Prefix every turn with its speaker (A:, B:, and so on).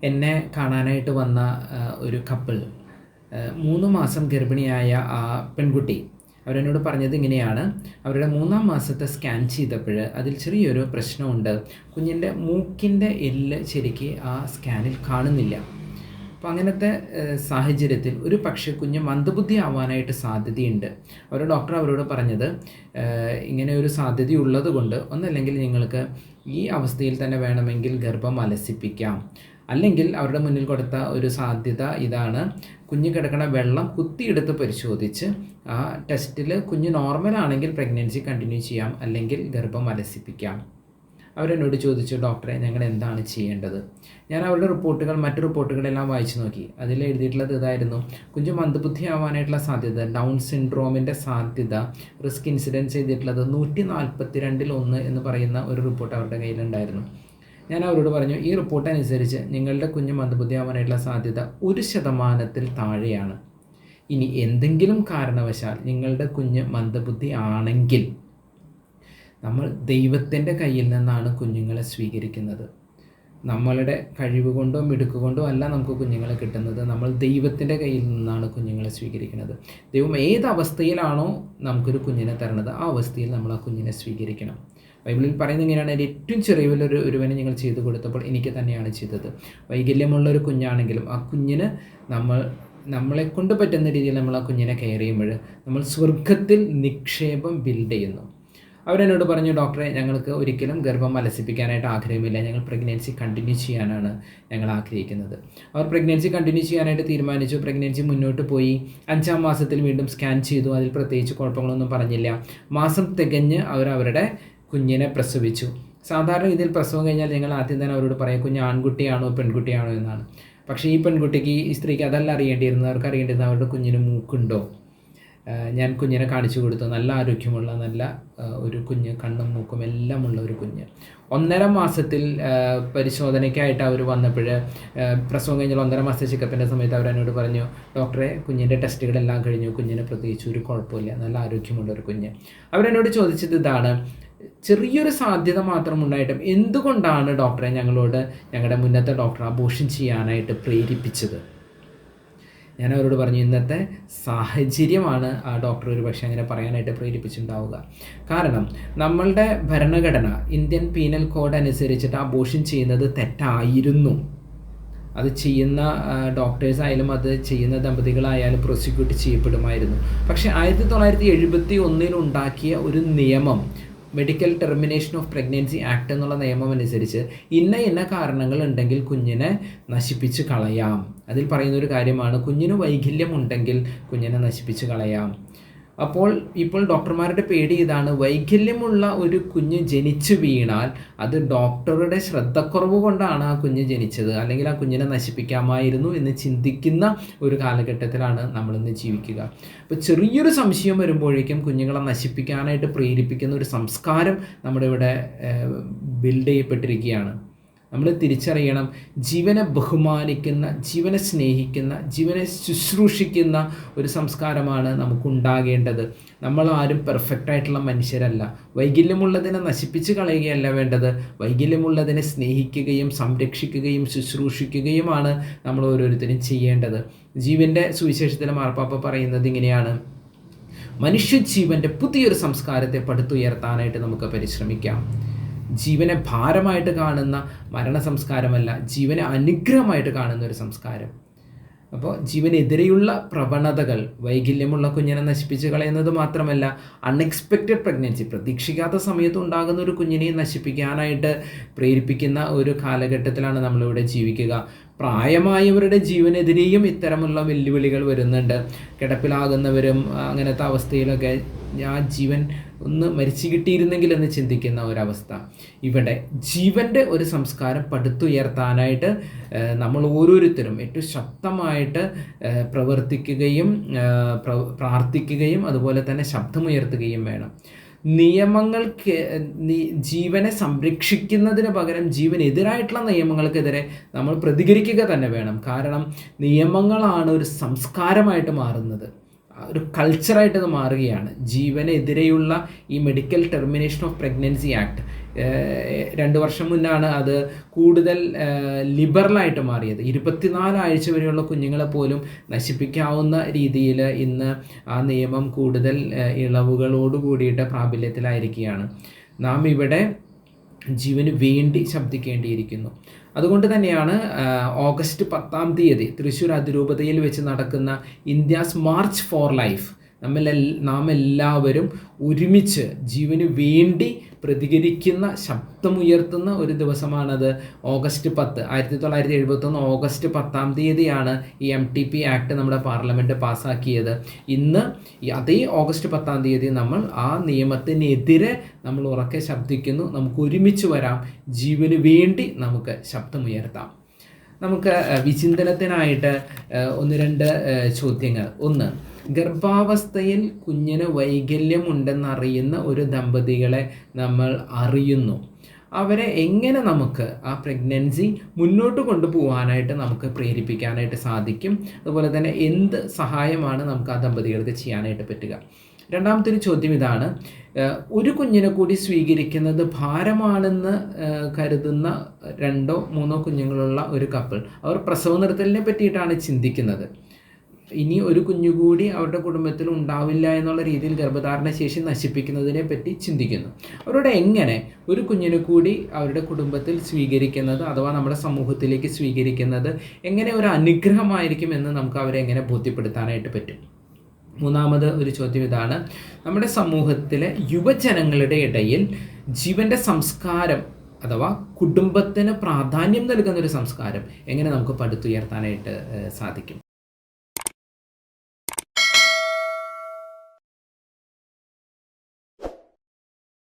A: എന്നെ കാണാനായിട്ട് വന്ന ഒരു കപ്പിൾ 3 മാസം ഗർഭിണിയായ ആ പെൺകുട്ടി അവരെന്നോട് പറഞ്ഞത് ഇങ്ങനെയാണ്. അവരുടെ 3-ാം മാസത്തെ സ്കാൻ ചെയ്തപ്പോൾ അതിൽ ചെറിയൊരു പ്രശ്നമുണ്ട്. കുഞ്ഞിൻ്റെ മൂക്കിൻ്റെ എല്ല് ശരിക്ക് ആ സ്കാനിൽ കാണുന്നില്ല. അപ്പോൾ അങ്ങനത്തെ സാഹചര്യത്തിൽ ഒരു പക്ഷേ കുഞ്ഞ് മന്ദബുദ്ധി ആവാനായിട്ട് സാധ്യതയുണ്ട്. അവരുടെ ഡോക്ടർ അവരോട് പറഞ്ഞത് ഇങ്ങനെ ഒരു സാധ്യതയുള്ളത് കൊണ്ട് ഒന്നല്ലെങ്കിൽ നിങ്ങൾക്ക് ഈ അവസ്ഥയിൽ തന്നെ വേണമെങ്കിൽ ഗർഭം അലസിപ്പിക്കാം, അല്ലെങ്കിൽ അവരുടെ മുന്നിൽ കൊടുത്ത ഒരു സാധ്യത ഇതാണ്: കുഞ്ഞ് കിടക്കണ വെള്ളം കുത്തിയെടുത്ത് പരിശോധിച്ച് ആ ടെസ്റ്റിൽ കുഞ്ഞ് നോർമലാണെങ്കിൽ പ്രഗ്നൻസി കണ്ടിന്യൂ ചെയ്യാം, അല്ലെങ്കിൽ ഗർഭം അലസിപ്പിക്കാം. അവരെന്നോട് ചോദിച്ചു, ഡോക്ടറെ ഞങ്ങൾ എന്താണ് ചെയ്യേണ്ടത്? ഞാൻ അവരുടെ മറ്റു റിപ്പോർട്ടുകളെല്ലാം വായിച്ചു നോക്കി. അതിൽ എഴുതിയിട്ടുള്ളത് ഇതായിരുന്നു: കുഞ്ഞ് മന്ദബുദ്ധി ആവാനായിട്ടുള്ള സാധ്യത, ഡൗൺ സിൻഡ്രോമിൻ്റെ സാധ്യത, റിസ്ക് ഇൻസിഡൻസ് ചെയ്തിട്ടുള്ളത് 142-1 എന്ന് പറയുന്ന ഒരു റിപ്പോർട്ട് അവരുടെ കയ്യിലുണ്ടായിരുന്നു. ഞാൻ അവരോട് പറഞ്ഞു, ഈ റിപ്പോർട്ട് അനുസരിച്ച് നിങ്ങളുടെ കുഞ്ഞ് മന്ദബുദ്ധി ആവാനായിട്ടുള്ള സാധ്യത 1% താഴെയാണ്. ഇനി എന്തെങ്കിലും കാരണവശാൽ നിങ്ങളുടെ കുഞ്ഞ് മന്ദബുദ്ധി ആണെങ്കിൽ നമ്മൾ ദൈവത്തിൻ്റെ കയ്യിൽ നിന്നാണ് കുഞ്ഞുങ്ങളെ സ്വീകരിക്കുന്നത്. നമ്മളുടെ കഴിവ് കൊണ്ടോ മിടുക്ക് കൊണ്ടോ അല്ല നമുക്ക് കുഞ്ഞുങ്ങളെ കിട്ടുന്നത്. നമ്മൾ ദൈവത്തിൻ്റെ കയ്യിൽ നിന്നാണ് കുഞ്ഞുങ്ങളെ സ്വീകരിക്കുന്നത്. ദൈവം ഏത് അവസ്ഥയിലാണോ നമുക്കൊരു കുഞ്ഞിനെ തരണത് ആ അവസ്ഥയിൽ നമ്മൾ ആ കുഞ്ഞിനെ സ്വീകരിക്കണം. ബൈബിളിൽ പറയുന്നത് ഇങ്ങനെയാണ്: ഏറ്റവും ചെറിയൊരു ഒരുവനെ നിങ്ങൾ ചെയ്തു കൊടുത്തപ്പോൾ എനിക്ക് തന്നെയാണ് ചെയ്തത്. വൈകല്യമുള്ളൊരു കുഞ്ഞാണെങ്കിലും ആ കുഞ്ഞിന് നമ്മളെ കൊണ്ട് പറ്റുന്ന രീതിയിൽ നമ്മൾ ആ കുഞ്ഞിനെ കെയർ ചെയ്യുമ്പോൾ നമ്മൾ സ്വർഗത്തിൽ നിക്ഷേപം ബിൽഡ് ചെയ്യുന്നു. അവരെന്നോട് പറഞ്ഞു, ഡോക്ടറെ ഞങ്ങൾക്ക് ഒരിക്കലും ഗർഭം അലസിപ്പിക്കാനായിട്ട് ആഗ്രഹമില്ല, ഞങ്ങൾ പ്രഗ്നൻസി കണ്ടിന്യൂ ചെയ്യാനാണ് ഞങ്ങൾ ആഗ്രഹിക്കുന്നത്. അവർ പ്രഗ്നൻസി കണ്ടിന്യൂ ചെയ്യാനായിട്ട് തീരുമാനിച്ചു. പ്രഗ്നൻസി മുന്നോട്ട് പോയി. 5-ാം മാസത്തിൽ വീണ്ടും സ്കാൻ ചെയ്തു. അതിൽ പ്രത്യേകിച്ച് കുഴപ്പങ്ങളൊന്നും പറഞ്ഞില്ല. മാസം തികഞ്ഞ് അവരുടെ കുഞ്ഞിനെ പ്രസവിച്ചു. സാധാരണ ഇതിൽ പ്രസവം കഴിഞ്ഞാൽ ഞങ്ങൾ ആദ്യം തന്നെ അവരോട് പറയാം, കുഞ്ഞ് ആൺകുട്ടിയാണോ പെൺകുട്ടിയാണോ എന്നാണ്. പക്ഷേ ഈ സ്ത്രീക്ക് അതല്ല അറിയേണ്ടിയിരുന്നത്. അവർക്ക് അറിയേണ്ടിയിരുന്നത് അവരുടെ കുഞ്ഞിന് മൂക്കുണ്ടോ. ഞാൻ കുഞ്ഞിനെ കാണിച്ചു കൊടുത്തു. നല്ല ആരോഗ്യമുള്ള നല്ല ഒരു കുഞ്ഞ്, കണ്ണും മൂക്കും എല്ലാം ഉള്ള ഒരു കുഞ്ഞ്. 1.5 മാസത്തിൽ പരിശോധനയ്ക്കായിട്ട് അവർ വന്നപ്പോൾ, പ്രസവം കഴിഞ്ഞാൽ 1.5 മാസത്തെ ചെക്കപ്പിൻ്റെ സമയത്ത് അവരെന്നോട് പറഞ്ഞു, ഡോക്ടറെ കുഞ്ഞിൻ്റെ ടെസ്റ്റുകളെല്ലാം കഴിഞ്ഞു, കുഞ്ഞിന് പ്രത്യേകിച്ച് ഒരു കുഴപ്പമില്ല, നല്ല ആരോഗ്യമുള്ള ഒരു കുഞ്ഞ്. അവരെന്നോട് ചോദിച്ചത് ഇതാണ്: ചെറിയൊരു സാധ്യത മാത്രം ഉണ്ടായിട്ടും എന്തുകൊണ്ടാണ് ഡോക്ടറെ ഞങ്ങളുടെ മുന്നത്തെ ഡോക്ടർ അബോർഷൻ ചെയ്യാനായിട്ട് പ്രേരിപ്പിച്ചത്? ഞാൻ അവരോട് പറഞ്ഞു, ഇന്നത്തെ സാഹചര്യമാണ് ആ ഡോക്ടർ ഒരു പക്ഷേ അങ്ങനെ പറയാനായിട്ട് പ്രേരിപ്പിച്ചിട്ടുണ്ടാവുക. കാരണം നമ്മളുടെ ഭരണഘടന, ഇന്ത്യൻ പീനൽ കോഡ് അനുസരിച്ചിട്ട് അബോർഷൻ ചെയ്യുന്നത് തെറ്റായിരുന്നു. അത് ചെയ്യുന്ന ഡോക്ടേഴ്സായാലും അത് ചെയ്യുന്ന ദമ്പതികളായാലും പ്രോസിക്യൂട്ട് ചെയ്യപ്പെടുമായിരുന്നു. പക്ഷേ 1971 ഉണ്ടാക്കിയ ഒരു നിയമം, medical termination of pregnancy act എന്നുള്ള നിയമം അനുസരിച്ച് ഇന്ന കാരണങ്ങൾ ഉണ്ടെങ്കിൽ കുഞ്ഞിനെ നശിപ്പിച്ച് കളയാം. അതിൽ പറയുന്നൊരു കാര്യമാണ്, കുഞ്ഞിന് വൈകല്യം ഉണ്ടെങ്കിൽ കുഞ്ഞിനെ നശിപ്പിച്ച് കളയാം. ഇപ്പോൾ ഡോക്ടർമാരുടെ പേടി ഇതാണ്: വൈകല്യമുള്ള ഒരു കുഞ്ഞ് ജനിച്ചു വീണാൽ അത് ഡോക്ടറുടെ ശ്രദ്ധക്കുറവ് കൊണ്ടാണ് ആ കുഞ്ഞ് ജനിച്ചത്, അല്ലെങ്കിൽ ആ കുഞ്ഞിനെ നശിപ്പിക്കാമായിരുന്നു എന്ന് ചിന്തിക്കുന്ന ഒരു കാലഘട്ടത്തിലാണ് നമ്മളിന്ന് ജീവിക്കുക. അപ്പോൾ ചെറിയൊരു സംശയം വരുമ്പോഴേക്കും കുഞ്ഞുങ്ങളെ നശിപ്പിക്കാനായിട്ട് പ്രേരിപ്പിക്കുന്ന ഒരു സംസ്കാരം നമ്മുടെ ഇവിടെ ബിൽഡ് ചെയ്യപ്പെട്ടിരിക്കുകയാണ്. നമ്മൾ തിരിച്ചറിയണം, ജീവനെ ബഹുമാനിക്കുന്ന, ജീവനെ സ്നേഹിക്കുന്ന, ജീവനെ ശുശ്രൂഷിക്കുന്ന ഒരു സംസ്കാരമാണ് നമുക്കുണ്ടാകേണ്ടത്. നമ്മളാരും പെർഫെക്റ്റായിട്ടുള്ള മനുഷ്യരല്ല. വൈകല്യമുള്ളതിനെ നശിപ്പിച്ച് കളയുകയല്ല വേണ്ടത്. വൈകല്യമുള്ളതിനെ സ്നേഹിക്കുകയും സംരക്ഷിക്കുകയും ശുശ്രൂഷിക്കുകയുമാണ് നമ്മൾ ഓരോരുത്തരും ചെയ്യേണ്ടത്. ജീവൻ്റെ സുവിശേഷത്തിലെ മാർപ്പാപ്പ പറയുന്നത് ഇങ്ങനെയാണ്: മനുഷ്യജീവൻ്റെ പുതിയൊരു സംസ്കാരത്തെ പടുത്തുയർത്താനായിട്ട് നമുക്ക് പരിശ്രമിക്കാം. ജീവനെ ഭാരമായിട്ട് കാണുന്ന മരണ സംസ്കാരമല്ല, ജീവനെ അനുഗ്രഹമായിട്ട് കാണുന്ന ഒരു സംസ്കാരം. അപ്പോൾ ജീവനെതിരെയുള്ള പ്രവണതകൾ, വൈകല്യമുള്ള കുഞ്ഞിനെ നശിപ്പിച്ച് കളയുന്നത് മാത്രമല്ല, അൺഎക്സ്പെക്റ്റഡ് പ്രഗ്നൻസി, പ്രതീക്ഷിക്കാത്ത സമയത്ത് ഉണ്ടാകുന്ന ഒരു കുഞ്ഞിനെ നശിപ്പിക്കാനായിട്ട് പ്രേരിപ്പിക്കുന്ന ഒരു കാലഘട്ടത്തിലാണ് നമ്മളിവിടെ ജീവിക്കുക. പ്രായമായവരുടെ ജീവനെതിരെയും ഇത്തരമുള്ള വെല്ലുവിളികൾ വരുന്നുണ്ട്. കിടപ്പിലാകുന്നവരും അങ്ങനത്തെ അവസ്ഥയിലൊക്കെ ആ ജീവൻ ഒന്ന് മരിച്ചു കിട്ടിയിരുന്നെങ്കിൽ എന്ന് ചിന്തിക്കുന്ന ഒരവസ്ഥ. ഇവിടെ ജീവൻ്റെ ഒരു സംസ്കാരം പടുത്തുയർത്താനായിട്ട് നമ്മൾ ഓരോരുത്തരും ഏറ്റവും ശക്തമായിട്ട് പ്രവർത്തിക്കുകയും പ്രാർത്ഥിക്കുകയും അതുപോലെ തന്നെ ശബ്ദമുയർത്തുകയും വേണം. നിയമങ്ങൾക്ക് ജീവനെ സംരക്ഷിക്കുന്നതിന് പകരം ജീവനെതിരായിട്ടുള്ള നിയമങ്ങൾക്കെതിരെ നമ്മൾ പ്രതികരിക്കുക തന്നെ വേണം. കാരണം നിയമങ്ങളാണ് ഒരു സംസ്കാരമായിട്ട് മാറുന്നത്. ഒരു കൾച്ചറായിട്ട് അത് മാറുകയാണ്. ജീവനെതിരെയുള്ള ഈ medical termination of pregnancy act 2 വർഷം മുന്നാണ് അത് കൂടുതൽ ലിബറലായിട്ട് മാറിയത്. 24 ആഴ്ച വരെയുള്ള കുഞ്ഞുങ്ങളെ പോലും നശിപ്പിക്കാവുന്ന രീതിയിൽ ഇന്ന് ആ നിയമം കൂടുതൽ ഇളവുകളോട് കൂടിയിട്ട് പ്രാബല്യത്തിലായിരിക്കുകയാണ്. നാം ഇവിടെ ജീവന് വേണ്ടി ശബ്ദിക്കേണ്ടിയിരിക്കുന്നു. അതുകൊണ്ട് തന്നെയാണ് ഓഗസ്റ്റ് 10 തൃശ്ശൂർ അതിരൂപതയിൽ വെച്ച് നടക്കുന്ന ഇന്ത്യാസ് മാർച്ച് ഫോർ ലൈഫ്, നാം എല്ലാവരും ഒരുമിച്ച് ജീവന് വേണ്ടി പ്രതികരിക്കുന്ന, ശബ്ദമുയർത്തുന്ന ഒരു ദിവസമാണത്. ഓഗസ്റ്റ് 10, 1971 ഓഗസ്റ്റ് 10 ഈ MTP ആക്ട് നമ്മുടെ പാർലമെൻറ്റ് പാസ്സാക്കിയത്. ഇന്ന് അതേ ഓഗസ്റ്റ് 10 നമ്മൾ ആ നിയമത്തിനെതിരെ നമ്മൾ ഉറക്കെ ശബ്ദിക്കുന്നു. നമുക്ക് ഒരുമിച്ച് വരാം, ജീവന് വേണ്ടി നമുക്ക് ശബ്ദമുയർത്താം. നമുക്ക് വിചിന്തനത്തിനായിട്ട് 1-2 ചോദ്യങ്ങൾ. ഒന്ന്, ഗർഭാവസ്ഥയിൽ കുഞ്ഞിന് വൈകല്യമുണ്ടെന്നറിയുന്ന ഒരു ദമ്പതികളെ നമ്മൾ അറിയുന്നു. അവരെ എങ്ങനെ നമുക്ക് ആ പ്രഗ്നൻസി മുന്നോട്ട് കൊണ്ടുപോകാനായിട്ട് നമുക്ക് പ്രേരിപ്പിക്കാനായിട്ട് സാധിക്കും? അതുപോലെ തന്നെ എന്ത് സഹായമാണ് നമുക്ക് ആ ദമ്പതികൾക്ക് ചെയ്യാനായിട്ട് പറ്റുക? രണ്ടാമത്തെ ഒരു ചോദ്യം ഇതാണ്, ഒരു കുഞ്ഞിനെ കൂടി സ്വീകരിക്കുന്നത് ഭാരമാണെന്ന് കരുതുന്ന 2-3 കുഞ്ഞുങ്ങളുള്ള ഒരു കപ്പിൾ, അവർ പ്രസവ നിർത്തലിനെ പറ്റിയിട്ടാണ് ചിന്തിക്കുന്നത്. ഇനി ഒരു കുഞ്ഞുകൂടി അവരുടെ കുടുംബത്തിൽ ഉണ്ടാവില്ല എന്നുള്ള രീതിയിൽ ഗർഭധാരണ ശേഷി നശിപ്പിക്കുന്നതിനെ പറ്റി ചിന്തിക്കുന്നു. അവരോട് എങ്ങനെ ഒരു കുഞ്ഞിനെ കൂടി അവരുടെ കുടുംബത്തിൽ സ്വീകരിക്കുന്നത്, അഥവാ നമ്മുടെ സമൂഹത്തിലേക്ക് സ്വീകരിക്കുന്നത് എങ്ങനെ ഒരു അനുഗ്രഹമായിരിക്കും എന്ന് നമുക്ക് അവരെ എങ്ങനെ ബോധ്യപ്പെടുത്താനായിട്ട് പറ്റും? മൂന്നാമത് ഒരു ചോദ്യം ഇതാണ്, നമ്മുടെ സമൂഹത്തിലെ യുവജനങ്ങളുടെ ഇടയിൽ ജീവൻ്റെ സംസ്കാരം അഥവാ കുടുംബത്തിന് പ്രാധാന്യം നൽകുന്നൊരു സംസ്കാരം എങ്ങനെ നമുക്ക് പടുത്തുയർത്താനായിട്ട് സാധിക്കും?